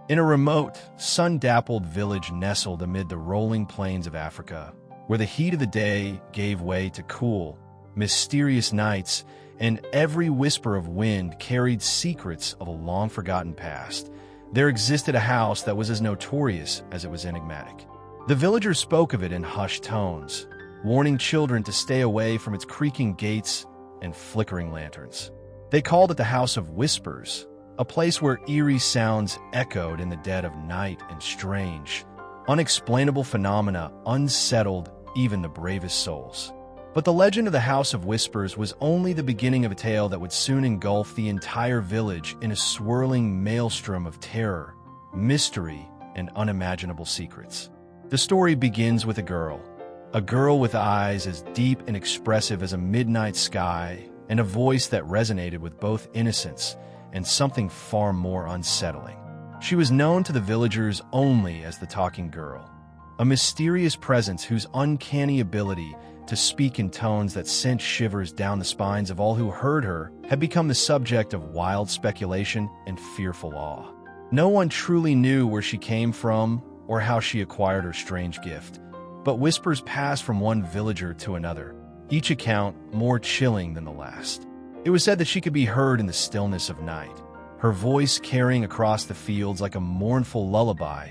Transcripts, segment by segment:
In a remote, sun-dappled village nestled amid the rolling plains of Africa, where the heat of the day gave way to cool, mysterious nights, and every whisper of wind carried secrets of a long-forgotten past, there existed a house that was as notorious as it was enigmatic. The villagers spoke of it in hushed tones, warning children to stay away from its creaking gates and flickering lanterns. They called it the House of Whispers, a place where eerie sounds echoed in the dead of night and strange, unexplainable phenomena unsettled even the bravest souls. But the legend of the House of Whispers was only the beginning of a tale that would soon engulf the entire village in a swirling maelstrom of terror, mystery, and unimaginable secrets. The story begins with a girl with eyes as deep and expressive as a midnight sky, and a voice that resonated with both innocence and something far more unsettling. She was known to the villagers only as the Talking Girl, a mysterious presence whose uncanny ability to speak in tones that sent shivers down the spines of all who heard her had become the subject of wild speculation and fearful awe. No one truly knew where she came from or how she acquired her strange gift, but whispers passed from one villager to another, each account more chilling than the last. It was said that she could be heard in the stillness of night, her voice carrying across the fields like a mournful lullaby,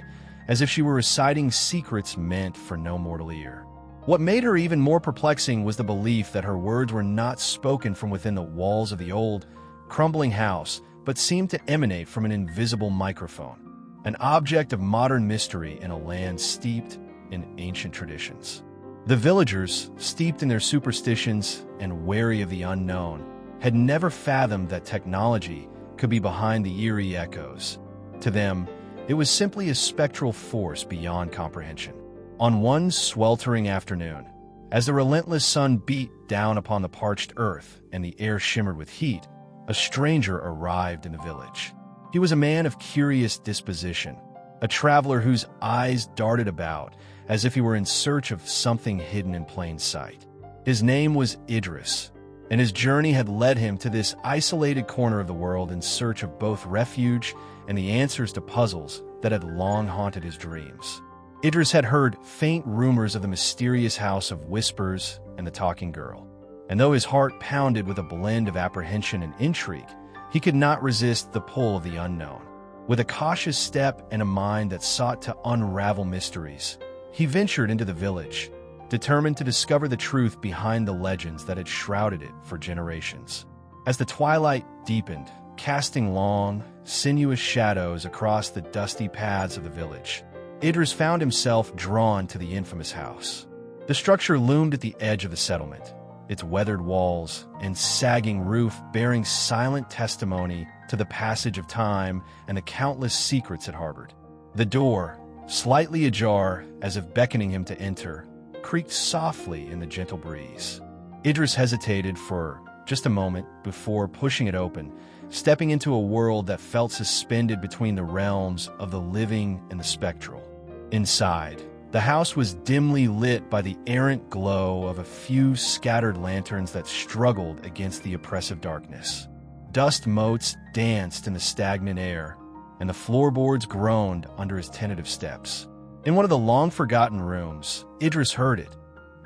as if she were reciting secrets meant for no mortal ear. What made her even more perplexing was the belief that her words were not spoken from within the walls of the old, crumbling house, but seemed to emanate from an invisible microphone, an object of modern mystery in a land steeped in ancient traditions. The villagers, steeped in their superstitions and wary of the unknown, had never fathomed that technology could be behind the eerie echoes. To them, it was simply a spectral force beyond comprehension. On one sweltering afternoon, as the relentless sun beat down upon the parched earth and the air shimmered with heat, a stranger arrived in the village. He was a man of curious disposition, a traveler whose eyes darted about as if he were in search of something hidden in plain sight. His name was Idris, and his journey had led him to this isolated corner of the world in search of both refuge and the answers to puzzles that had long haunted his dreams. Idris had heard faint rumors of the mysterious House of Whispers and the Talking Girl, and though his heart pounded with a blend of apprehension and intrigue, he could not resist the pull of the unknown. With a cautious step and a mind that sought to unravel mysteries, he ventured into the village, determined to discover the truth behind the legends that had shrouded it for generations. As the twilight deepened, casting long, sinuous shadows across the dusty paths of the village, Idris found himself drawn to the infamous house. The structure loomed at the edge of the settlement, its weathered walls and sagging roof bearing silent testimony to the passage of time and the countless secrets it harbored. The door, slightly ajar as if beckoning him to enter, creaked softly in the gentle breeze. Idris hesitated for just a moment before pushing it open, stepping into a world that felt suspended between the realms of the living and the spectral. Inside, the house was dimly lit by the errant glow of a few scattered lanterns that struggled against the oppressive darkness. Dust motes danced in the stagnant air, and the floorboards groaned under his tentative steps. In one of the long-forgotten rooms, Idris heard it,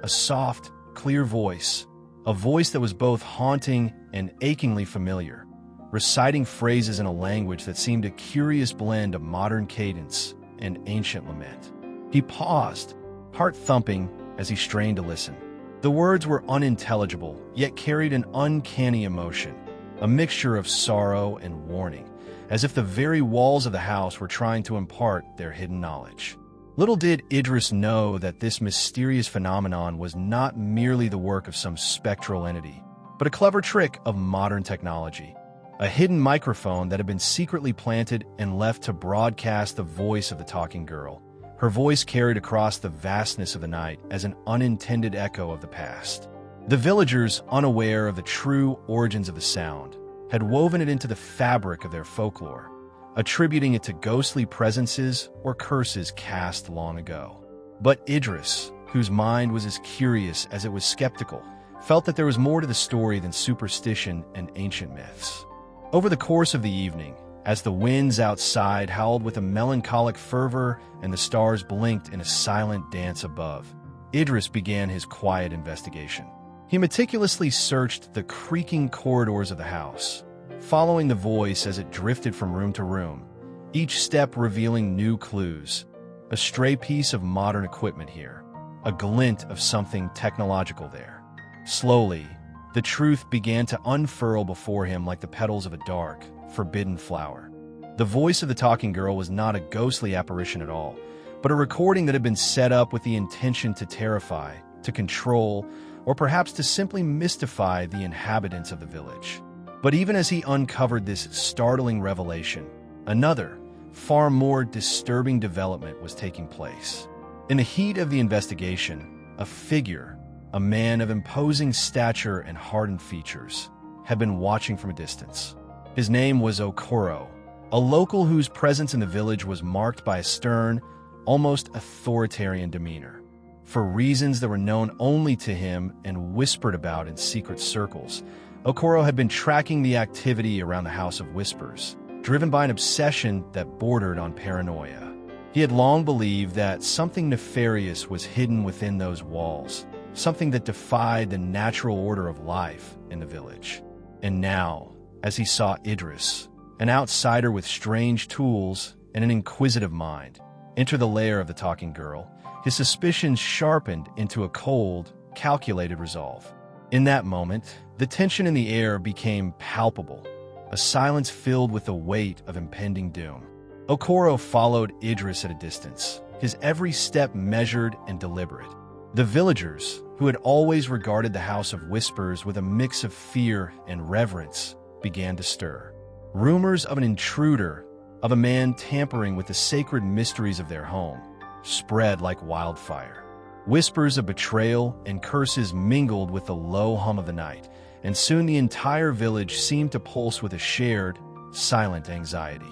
a soft, clear voice, a voice that was both haunting and achingly familiar, reciting phrases in a language that seemed a curious blend of modern cadence and ancient lament. He paused, heart thumping as he strained to listen. The words were unintelligible, yet carried an uncanny emotion, a mixture of sorrow and warning, as if the very walls of the house were trying to impart their hidden knowledge. Little did Idris know that this mysterious phenomenon was not merely the work of some spectral entity, but a clever trick of modern technology, a hidden microphone that had been secretly planted and left to broadcast the voice of the Talking Girl. Her voice carried across the vastness of the night as an unintended echo of the past. The villagers, unaware of the true origins of the sound, had woven it into the fabric of their folklore, attributing it to ghostly presences or curses cast long ago. But Idris, whose mind was as curious as it was skeptical, felt that there was more to the story than superstition and ancient myths. Over the course of the evening, as the winds outside howled with a melancholic fervor and the stars blinked in a silent dance above. Idris began his quiet investigation. He meticulously searched the creaking corridors of the house, following the voice as it drifted from room to room, each step revealing new clues. A stray piece of modern equipment here, a glint of something technological there. Slowly, the truth began to unfurl before him like the petals of a dark, forbidden flower. The voice of the talking girl was not a ghostly apparition at all, but a recording that had been set up with the intention to terrify, to control, or perhaps to simply mystify the inhabitants of the village. But even as he uncovered this startling revelation, another, far more disturbing development was taking place. In the heat of the investigation, a figure, a man of imposing stature and hardened features, had been watching from a distance. His name was Okoro, a local whose presence in the village was marked by a stern, almost authoritarian demeanor. For reasons that were known only to him and whispered about in secret circles, Okoro had been tracking the activity around the House of Whispers, driven by an obsession that bordered on paranoia. He had long believed that something nefarious was hidden within those walls, something that defied the natural order of life in the village. And now, as he saw Idris, an outsider with strange tools and an inquisitive mind, enter the lair of the talking girl, his suspicions sharpened into a cold, calculated resolve. In that moment, the tension in the air became palpable, a silence filled with the weight of impending doom. Okoro followed Idris at a distance, his every step measured and deliberate. The villagers, who had always regarded the House of Whispers with a mix of fear and reverence, began to stir. Rumors of an intruder, of a man tampering with the sacred mysteries of their home, spread like wildfire. Whispers of betrayal and curses mingled with the low hum of the night, and soon the entire village seemed to pulse with a shared, silent anxiety.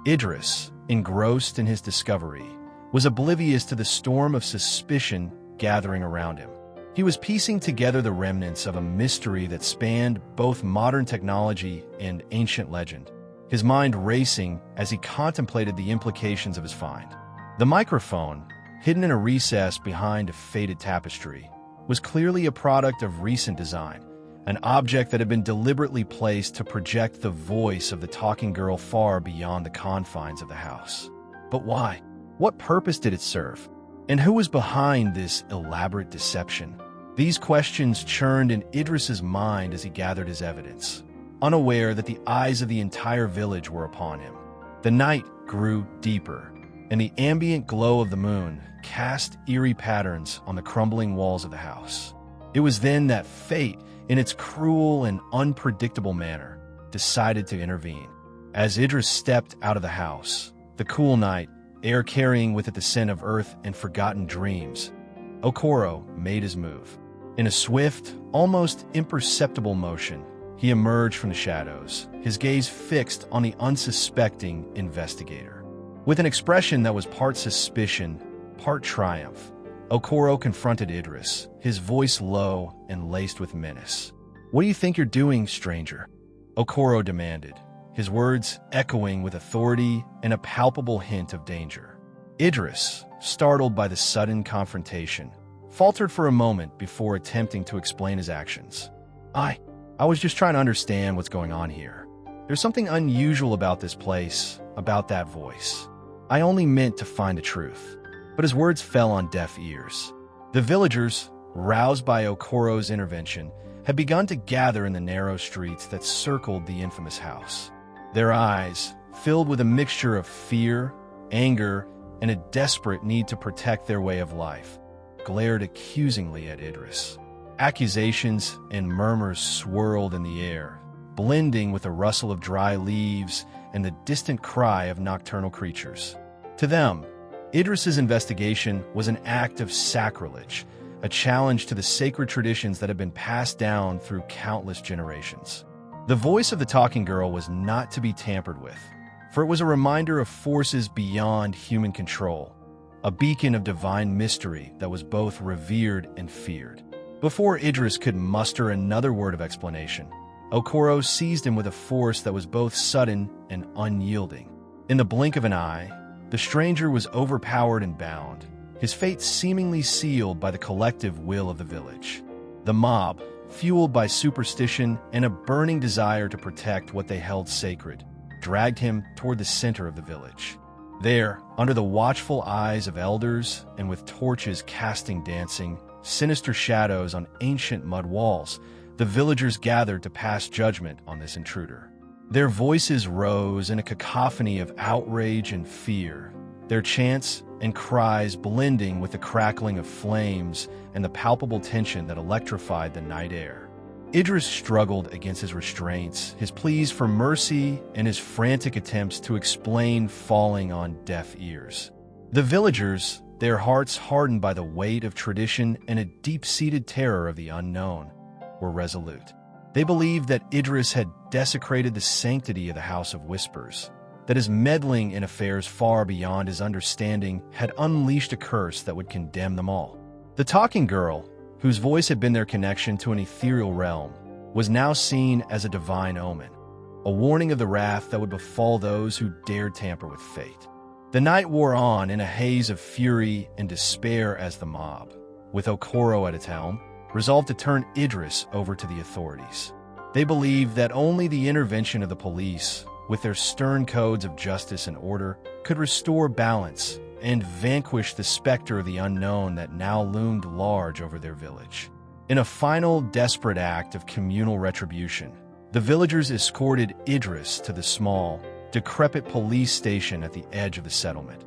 Idris, engrossed in his discovery, was oblivious to the storm of suspicion gathering around him. He was piecing together the remnants of a mystery that spanned both modern technology and ancient legend, his mind racing as he contemplated the implications of his find. The microphone, hidden in a recess behind a faded tapestry, was clearly a product of recent design, an object that had been deliberately placed to project the voice of the talking girl far beyond the confines of the house. But why? What purpose did it serve? And who was behind this elaborate deception? These questions churned in Idris's mind as he gathered his evidence, unaware that the eyes of the entire village were upon him. The night grew deeper, and the ambient glow of the moon cast eerie patterns on the crumbling walls of the house. It was then that fate, in its cruel and unpredictable manner, decided to intervene. As Idris stepped out of the house, the cool night, air carrying with it the scent of earth and forgotten dreams, Okoro made his move. In a swift, almost imperceptible motion, he emerged from the shadows, his gaze fixed on the unsuspecting investigator. With an expression that was part suspicion, part triumph, Okoro confronted Idris, his voice low and laced with menace. "What do you think you're doing, stranger?" Okoro demanded, his words echoing with authority and a palpable hint of danger. Idris, startled by the sudden confrontation, faltered for a moment before attempting to explain his actions. I was just trying to understand what's going on here. There's something unusual about this place, about that voice. I only meant to find the truth." But his words fell on deaf ears. The villagers, roused by Okoro's intervention, had begun to gather in the narrow streets that circled the infamous house. Their eyes, filled with a mixture of fear, anger, and a desperate need to protect their way of life, glared accusingly at Idris. Accusations and murmurs swirled in the air, blending with the rustle of dry leaves and the distant cry of nocturnal creatures. To them, Idris's investigation was an act of sacrilege, a challenge to the sacred traditions that had been passed down through countless generations. The voice of the talking girl was not to be tampered with, for it was a reminder of forces beyond human control, a beacon of divine mystery that was both revered and feared. Before Idris could muster another word of explanation, Okoro seized him with a force that was both sudden and unyielding. In the blink of an eye, the stranger was overpowered and bound, his fate seemingly sealed by the collective will of the village. The mob, fueled by superstition and a burning desire to protect what they held sacred, dragged him toward the center of the village. There, under the watchful eyes of elders and with torches casting dancing, sinister shadows on ancient mud walls, the villagers gathered to pass judgment on this intruder. Their voices rose in a cacophony of outrage and fear, their chants and cries blending with the crackling of flames and the palpable tension that electrified the night air. Idris struggled against his restraints, his pleas for mercy and his frantic attempts to explain falling on deaf ears. The villagers, their hearts hardened by the weight of tradition and a deep-seated terror of the unknown, were resolute. They believed that Idris had desecrated the sanctity of the House of Whispers, that his meddling in affairs far beyond his understanding had unleashed a curse that would condemn them all. The talking girl, whose voice had been their connection to an ethereal realm, was now seen as a divine omen, a warning of the wrath that would befall those who dared tamper with fate. The night wore on in a haze of fury and despair as the mob, with Okoro at its helm, resolved to turn Idris over to the authorities. They believed that only the intervention of the police, with their stern codes of justice and order, could restore balance and vanquish the specter of the unknown that now loomed large over their village. In a final desperate act of communal retribution, the villagers escorted Idris to the small, decrepit police station at the edge of the settlement,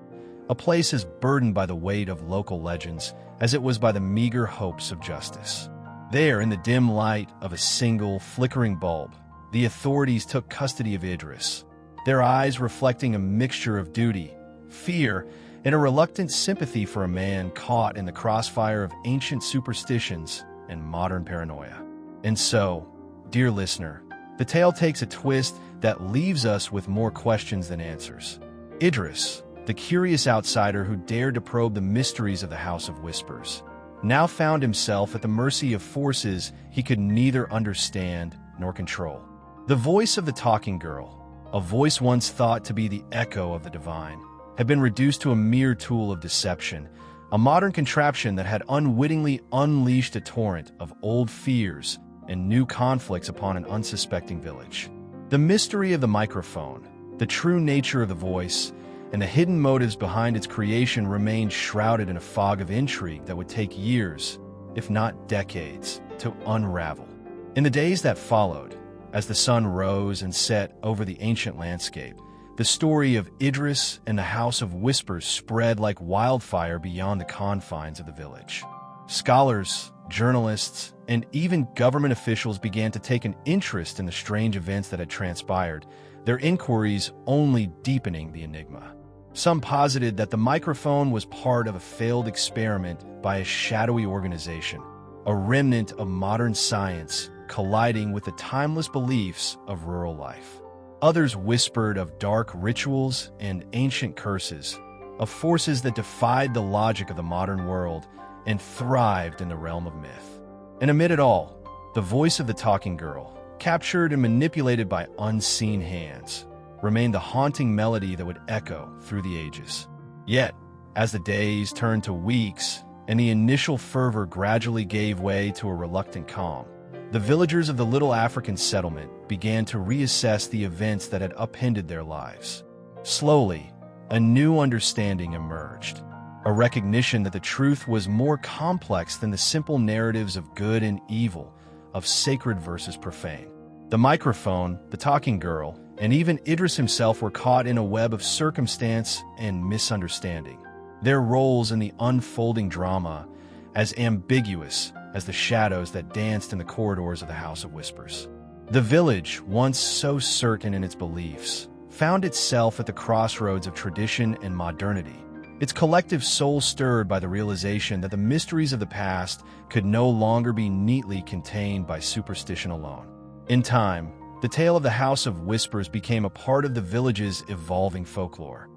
a place as burdened by the weight of local legends as it was by the meager hopes of justice. There, in the dim light of a single, flickering bulb, the authorities took custody of Idris, their eyes reflecting a mixture of duty, fear, and a reluctant sympathy for a man caught in the crossfire of ancient superstitions and modern paranoia. And so, dear listener, the tale takes a twist that leaves us with more questions than answers. Idris, the curious outsider who dared to probe the mysteries of the House of Whispers, now found himself at the mercy of forces he could neither understand nor control. The voice of the talking girl, a voice once thought to be the echo of the divine, had been reduced to a mere tool of deception, a modern contraption that had unwittingly unleashed a torrent of old fears and new conflicts upon an unsuspecting village. The mystery of the microphone, the true nature of the voice, and the hidden motives behind its creation remained shrouded in a fog of intrigue that would take years, if not decades, to unravel. In the days that followed, as the sun rose and set over the ancient landscape, the story of Idris and the House of Whispers spread like wildfire beyond the confines of the village. Scholars, journalists, and even government officials began to take an interest in the strange events that had transpired, their inquiries only deepening the enigma. Some posited that the microphone was part of a failed experiment by a shadowy organization, a remnant of modern science colliding with the timeless beliefs of rural life. Others whispered of dark rituals and ancient curses, of forces that defied the logic of the modern world and thrived in the realm of myth. And amid it all, the voice of the talking girl, captured and manipulated by unseen hands, remained the haunting melody that would echo through the ages. Yet, as the days turned to weeks and the initial fervor gradually gave way to a reluctant calm, the villagers of the little African settlement began to reassess the events that had upended their lives. Slowly, a new understanding emerged, a recognition that the truth was more complex than the simple narratives of good and evil, of sacred versus profane. The microphone, the talking girl, and even Idris himself were caught in a web of circumstance and misunderstanding, their roles in the unfolding drama as ambiguous as the shadows that danced in the corridors of the House of Whispers. The village, once so certain in its beliefs, found itself at the crossroads of tradition and modernity, its collective soul stirred by the realization that the mysteries of the past could no longer be neatly contained by superstition alone. In time, the tale of the House of Whispers became a part of the village's evolving folklore,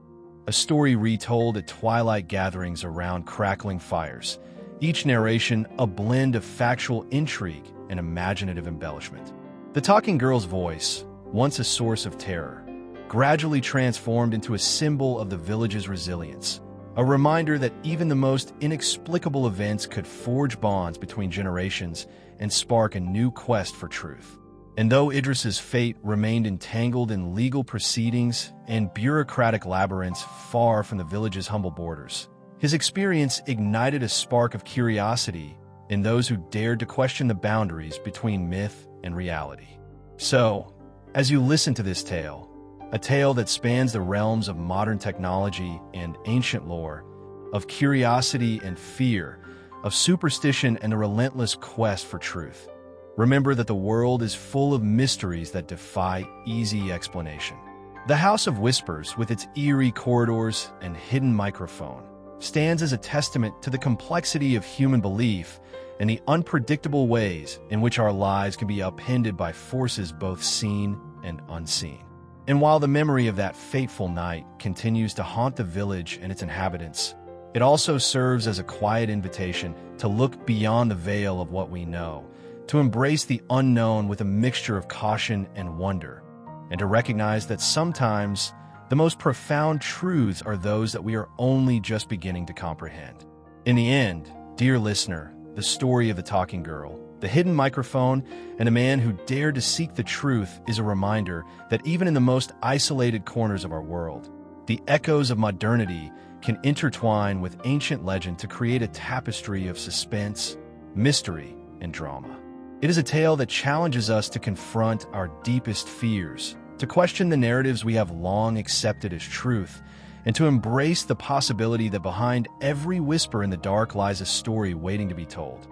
a story retold at twilight gatherings around crackling fires, each narration a blend of factual intrigue and imaginative embellishment. The talking girl's voice, once a source of terror, gradually transformed into a symbol of the village's resilience, a reminder that even the most inexplicable events could forge bonds between generations and spark a new quest for truth. And though Idris's fate remained entangled in legal proceedings and bureaucratic labyrinths far from the village's humble borders, his experience ignited a spark of curiosity in those who dared to question the boundaries between myth and reality. So, as you listen to this tale, a tale that spans the realms of modern technology and ancient lore, of curiosity and fear, of superstition and a relentless quest for truth, remember that the world is full of mysteries that defy easy explanation. The House of Whispers, with its eerie corridors and hidden microphone, stands as a testament to the complexity of human belief and the unpredictable ways in which our lives can be upended by forces both seen and unseen. And while the memory of that fateful night continues to haunt the village and its inhabitants, it also serves as a quiet invitation to look beyond the veil of what we know, to embrace the unknown with a mixture of caution and wonder, and to recognize that sometimes the most profound truths are those that we are only just beginning to comprehend. In the end, dear listener, the story of the talking girl, the hidden microphone, and a man who dared to seek the truth is a reminder that even in the most isolated corners of our world, the echoes of modernity can intertwine with ancient legend to create a tapestry of suspense, mystery, and drama. It is a tale that challenges us to confront our deepest fears, to question the narratives we have long accepted as truth, and to embrace the possibility that behind every whisper in the dark lies a story waiting to be told.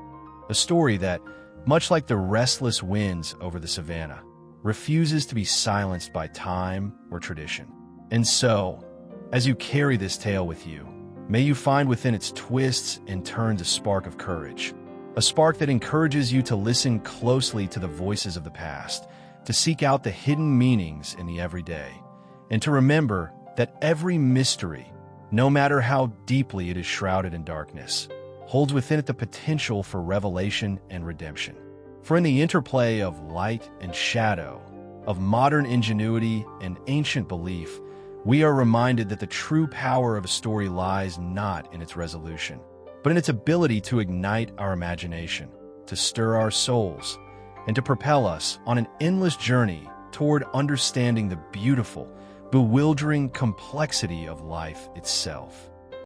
A story that, much like the restless winds over the savannah, refuses to be silenced by time or tradition. And so, as you carry this tale with you, may you find within its twists and turns a spark of courage, a spark that encourages you to listen closely to the voices of the past, to seek out the hidden meanings in the everyday, and to remember that every mystery, no matter how deeply it is shrouded in darkness, holds within it the potential for revelation and redemption. For in the interplay of light and shadow, of modern ingenuity and ancient belief, we are reminded that the true power of a story lies not in its resolution, but in its ability to ignite our imagination, to stir our souls, and to propel us on an endless journey toward understanding the beautiful, bewildering complexity of life itself.